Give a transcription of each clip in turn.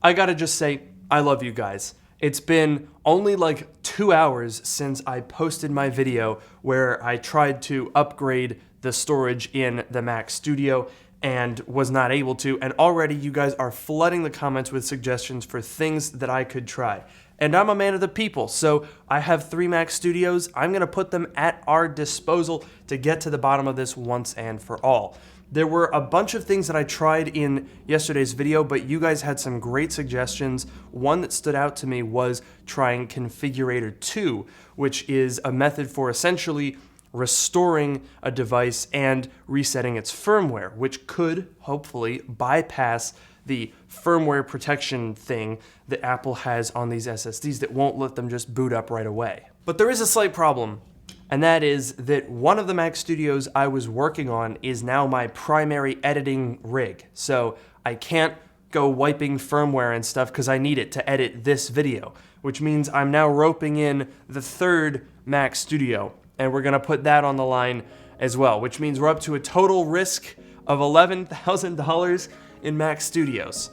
I gotta just say, I love you guys. It's been only like 2 hours since I posted my video where I tried to upgrade the storage in the Mac Studio and was not able to, and already you guys are flooding the comments with suggestions for things that I could try. And I'm a man of the people, so I have 3 Mac Studios. I'm gonna put them at our disposal to get to the bottom of this once and for all. There were a bunch of things that I tried in yesterday's video, but you guys had some great suggestions. One that stood out to me was trying Configurator 2, which is a method for essentially restoring a device and resetting its firmware, which could hopefully bypass the firmware protection thing that Apple has on these SSDs that won't let them just boot up right away. But there is a slight problem, and that is that one of the Mac Studios I was working on is now my primary editing rig. So I can't go wiping firmware and stuff because I need it to edit this video, which means I'm now roping in the 3rd Mac Studio, and we're gonna put that on the line as well, which means we're up to a total risk of $11,000 in Mac Studios.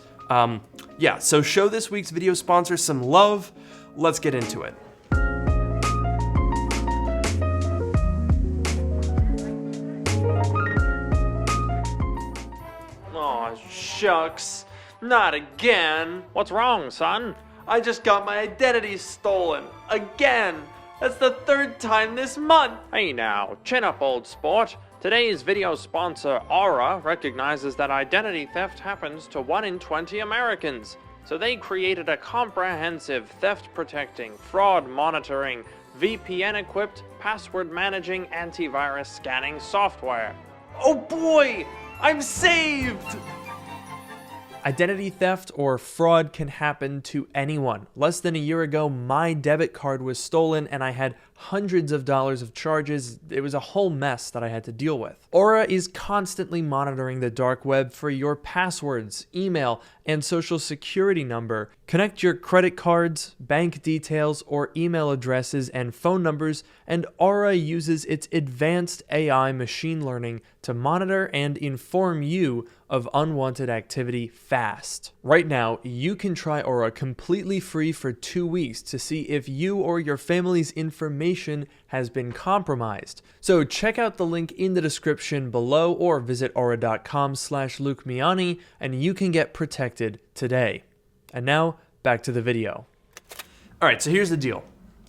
Yeah, so show this week's video sponsor some love. Let's get into it. Aw, shucks. Not again. What's wrong, son? I just got my identity stolen. Again. That's the 3rd time this month. Hey now, chin up, old sport. Today's video sponsor, Aura, recognizes that identity theft happens to 1 in 20 Americans. So they created a comprehensive theft-protecting, fraud-monitoring, VPN-equipped, password-managing, antivirus scanning software. Oh boy! I'm saved! Identity theft or fraud can happen to anyone. Less than a year ago, my debit card was stolen and I had hundreds of dollars of charges. It was a whole mess that I had to deal with. Aura is constantly monitoring the dark web for your passwords, email, and social security number. Connect your credit cards, bank details, or email addresses and phone numbers, and Aura uses its advanced AI machine learning to monitor and inform you of unwanted activity fast. Right now, you can try Aura completely free for 2 weeks to see if you or your family's information has been compromised. So check out the link in the description below or visit aura.com/LukeMiani and you can get protected today. And now, back to the video. All right, so here's the deal.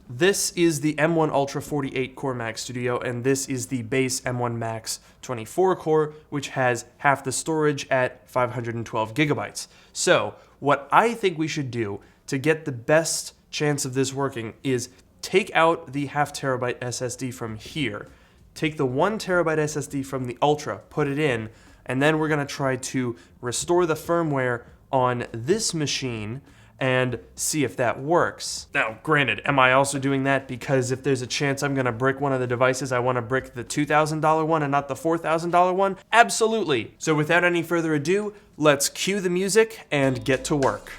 This is the M1 Ultra 48 core Mac Studio, and this is the base M1 Max 24 core, which has half the storage at 512 gigabytes. So what I think we should do to get the best chance of this working is take out the 0.5 terabyte SSD from here, take the 1 terabyte SSD from the Ultra, put it in, and then we're gonna try to restore the firmware on this machine and see if that works. Now, granted, am I also doing that because if there's a chance I'm gonna brick one of the devices, I wanna brick the $2,000 one and not the $4,000 one? Absolutely. So without any further ado, let's cue the music and get to work.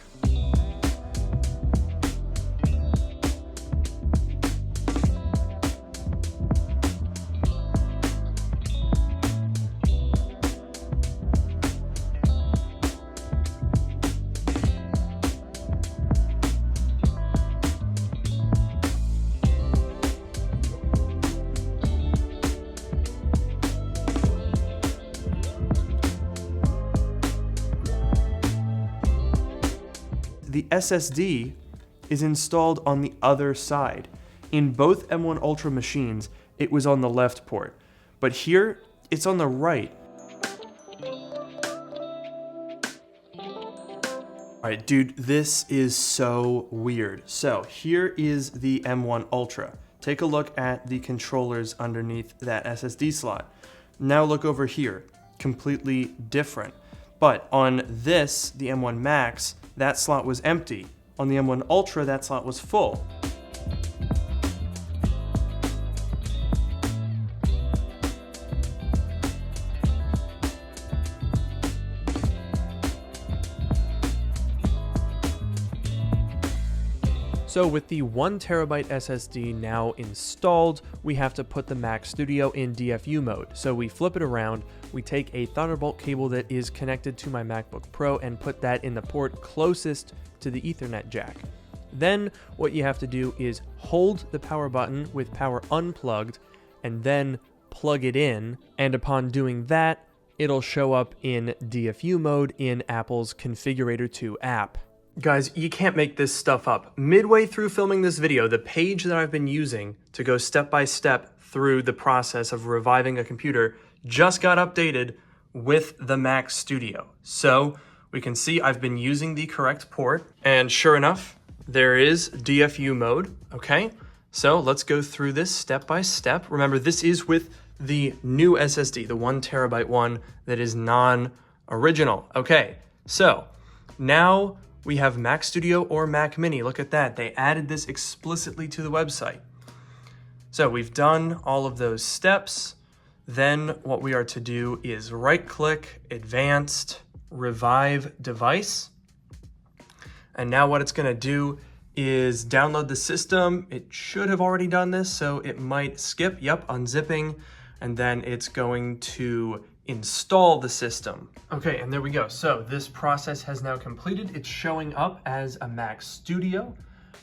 The SSD is installed on the other side. In both M1 Ultra machines, it was on the left port, but here it's on the right. All right, dude, this is so weird. So here is the M1 Ultra. Take a look at the controllers underneath that SSD slot. Now look over here, completely different. But on this, the M1 Max, that slot was empty. On the M1 Ultra, that slot was full. So with the 1TB SSD now installed, we have to put the Mac Studio in DFU mode. So we flip it around, we take a Thunderbolt cable that is connected to my MacBook Pro and put that in the port closest to the Ethernet jack. Then what you have to do is hold the power button with power unplugged and then plug it in, and upon doing that, it'll show up in DFU mode in Apple's Configurator 2 app. Guys, you can't make this stuff up. Midway through filming this video, the page that I've been using to go step by step through the process of reviving a computer just got updated with the Mac Studio. So we can see I've been using the correct port, and sure enough, there is DFU mode, okay? So let's go through this step by step. Remember, this is with the new SSD, the 1TB one that is non-original. Okay, so now we have Mac Studio or Mac Mini. Look at that, they added this explicitly to the website. So we've done all of those steps. Then what we are to do is right-click, Advanced, Revive Device. And now what it's gonna do is download the system. It should have already done this, so it might skip, yep, unzipping, and then it's going to install the system. Okay, and there we go. So this process has now completed. It's showing up as a Mac Studio,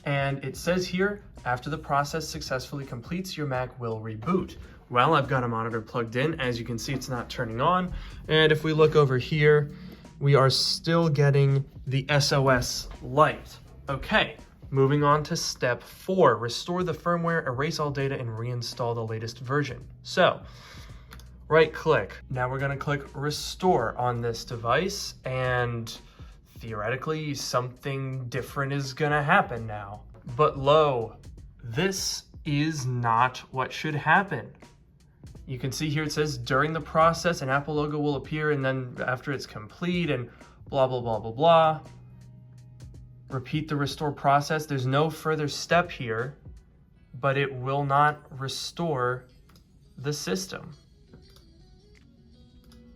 and it says here, after the process successfully completes, your Mac will reboot. Well, I've got a monitor plugged in. As you can see, it's not turning on. And if we look over here, we are still getting the SOS light. Okay, moving on to step 4, restore the firmware, erase all data, and reinstall the latest version. So, right click. Now we're gonna click restore on this device, and theoretically something different is gonna happen now. But lo, this is not what should happen. You can see here it says during the process an Apple logo will appear, and then after it's complete and blah, blah, blah, blah, blah. Repeat the restore process. There's no further step here, but it will not restore the system.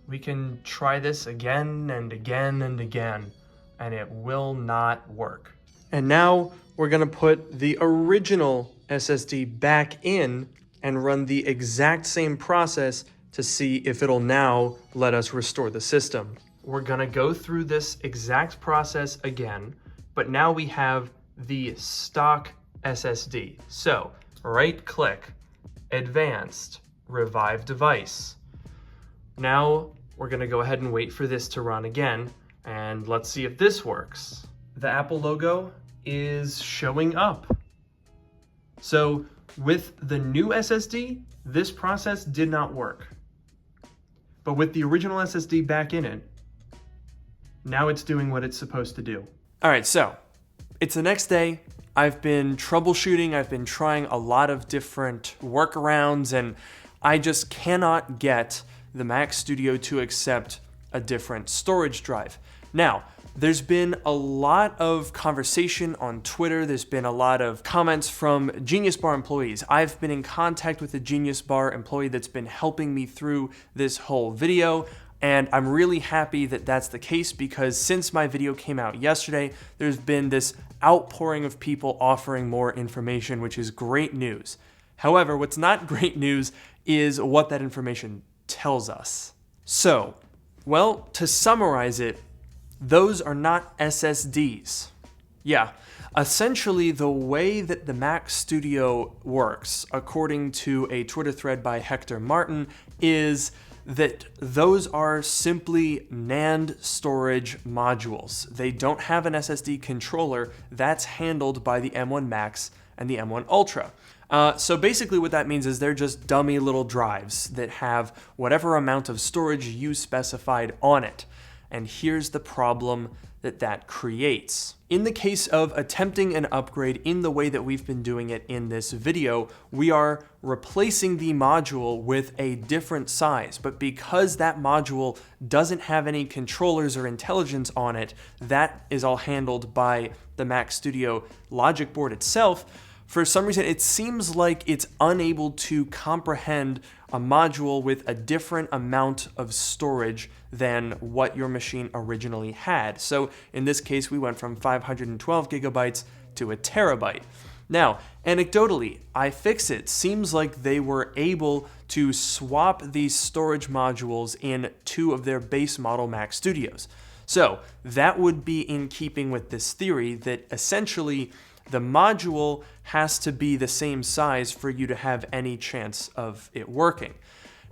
We can try this again and again and again, and it will not work. And now we're gonna put the original SSD back in and run the exact same process to see if it'll now let us restore the system. We're gonna go through this exact process again, but now we have the stock SSD. So right click, Advanced, Revive Device. Now we're gonna go ahead and wait for this to run again, and let's see if this works. The Apple logo is showing up. So with the new SSD, this process did not work. But with the original SSD back in it, now it's doing what it's supposed to do. All right, so it's the next day. I've been troubleshooting. I've been trying a lot of different workarounds, and I just cannot get the Mac Studio to accept a different storage drive. Now, there's been a lot of conversation on Twitter. There's been a lot of comments from Genius Bar employees. I've been in contact with a Genius Bar employee that's been helping me through this whole video. And I'm really happy that that's the case, because since my video came out yesterday, there's been this outpouring of people offering more information, which is great news. However, what's not great news is what that information tells us. So, well, to summarize it, those are not SSDs. Yeah, essentially the way that the Mac Studio works, according to a Twitter thread by Hector Martin, is that those are simply NAND storage modules. They don't have an SSD controller. That's handled by the M1 Max and the M1 Ultra. So basically what that means is they're just dummy little drives that have whatever amount of storage you specified on it. And here's the problem that creates. In the case of attempting an upgrade in the way that we've been doing it in this video, we are replacing the module with a different size, but because that module doesn't have any controllers or intelligence on it, that is all handled by the Mac Studio logic board itself. For some reason, it seems like it's unable to comprehend a module with a different amount of storage than what your machine originally had. So in this case, we went from 512 gigabytes to a terabyte. Now, anecdotally, iFixit seems like they were able to swap these storage modules in 2 of their base model Mac Studios. So that would be in keeping with this theory that essentially the module has to be the same size for you to have any chance of it working.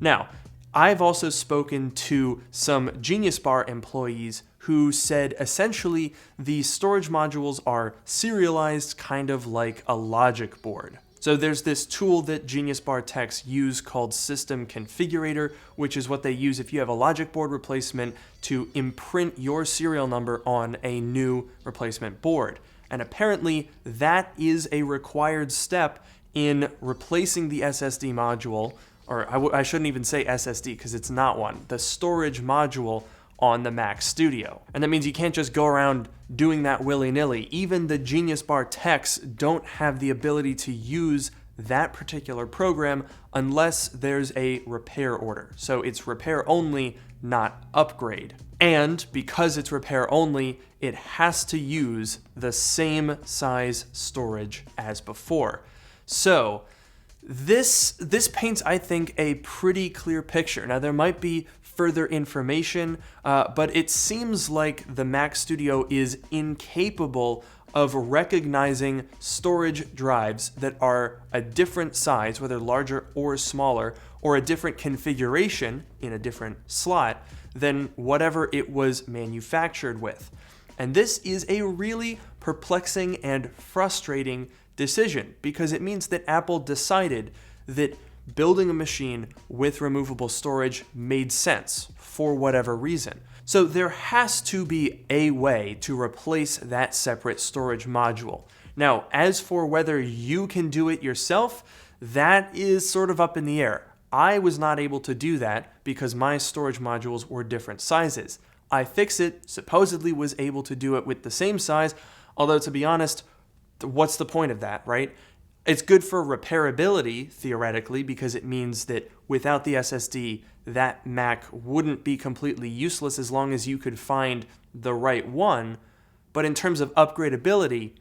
Now, I've also spoken to some Genius Bar employees who said essentially the storage modules are serialized kind of like a logic board. So there's this tool that Genius Bar techs use called System Configurator, which is what they use if you have a logic board replacement to imprint your serial number on a new replacement board. And apparently that is a required step in replacing the SSD module, or I shouldn't even say SSD because it's not one, the storage module on the Mac Studio. And that means you can't just go around doing that willy-nilly. Even the Genius Bar techs don't have the ability to use that particular program unless there's a repair order. So it's repair only, not upgrade. And because it's repair only, it has to use the same size storage as before. So this paints, I think, a pretty clear picture. Now, there might be further information, but it seems like the Mac Studio is incapable of recognizing storage drives that are a different size, whether larger or smaller, or a different configuration in a different slot than whatever it was manufactured with. And this is a really perplexing and frustrating decision because it means that Apple decided that building a machine with removable storage made sense for whatever reason. So there has to be a way to replace that separate storage module. Now, as for whether you can do it yourself, that is sort of up in the air. I was not able to do that because my storage modules were different sizes. iFixit supposedly was able to do it with the same size, although to be honest, what's the point of that, right? It's good for repairability, theoretically, because it means that without the SSD, that Mac wouldn't be completely useless as long as you could find the right one. But in terms of upgradability,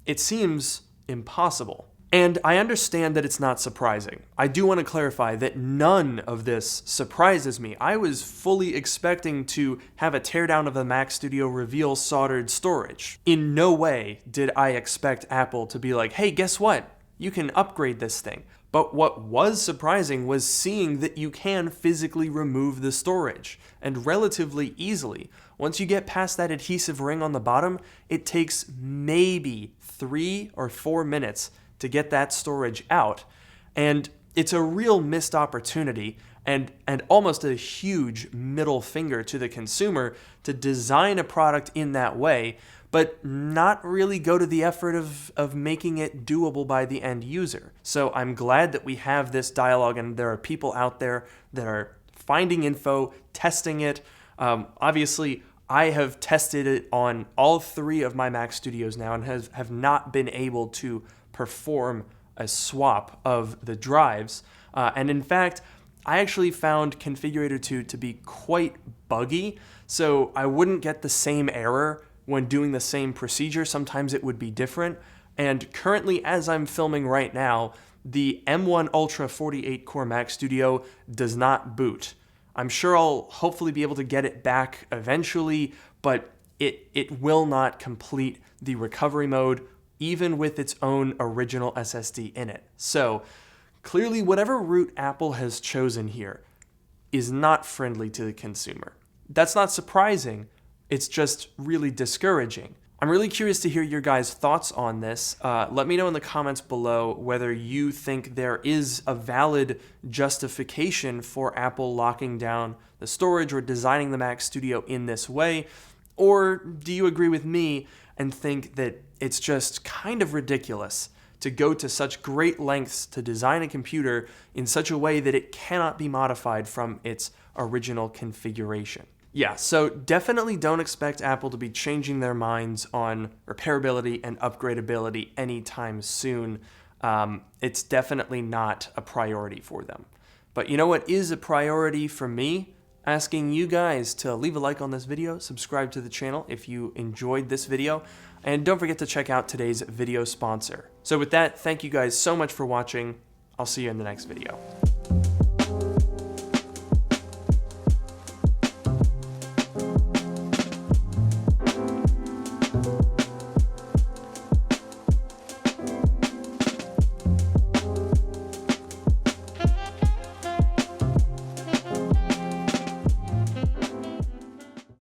it seems impossible. And I understand that it's not surprising. I do want to clarify that none of this surprises me. I was fully expecting to have a teardown of the Mac Studio reveal soldered storage. In no way did I expect Apple to be like, hey, guess what? You can upgrade this thing. But what was surprising was seeing that you can physically remove the storage, and relatively easily. Once you get past that adhesive ring on the bottom, it takes maybe 3 or 4 minutes to get that storage out. And it's a real missed opportunity and almost a huge middle finger to the consumer to design a product in that way, but not really go to the effort of making it doable by the end user. So I'm glad that we have this dialogue and there are people out there that are finding info, testing it. Obviously, I have tested it on all 3 of my Mac Studios now and have not been able to perform a swap of the drives. And in fact, I actually found Configurator 2 to be quite buggy, so I wouldn't get the same error when doing the same procedure. Sometimes it would be different. And currently, as I'm filming right now, the M1 Ultra 48-core Mac Studio does not boot. I'm sure I'll hopefully be able to get it back eventually, but it will not complete the recovery mode, even with its own original SSD in it. So clearly, whatever route Apple has chosen here is not friendly to the consumer. That's not surprising. It's just really discouraging. I'm really curious to hear your guys' thoughts on this. Let me know in the comments below whether you think there is a valid justification for Apple locking down the storage or designing the Mac Studio in this way, or do you agree with me and think that it's just kind of ridiculous to go to such great lengths to design a computer in such a way that it cannot be modified from its original configuration? Yeah, so definitely don't expect Apple to be changing their minds on repairability and upgradability anytime soon. It's definitely not a priority for them. But you know what is a priority for me? asking you guys to leave a like on this video, subscribe to the channel if you enjoyed this video, and don't forget to check out today's video sponsor. So with that, thank you guys so much for watching. I'll see you in the next video.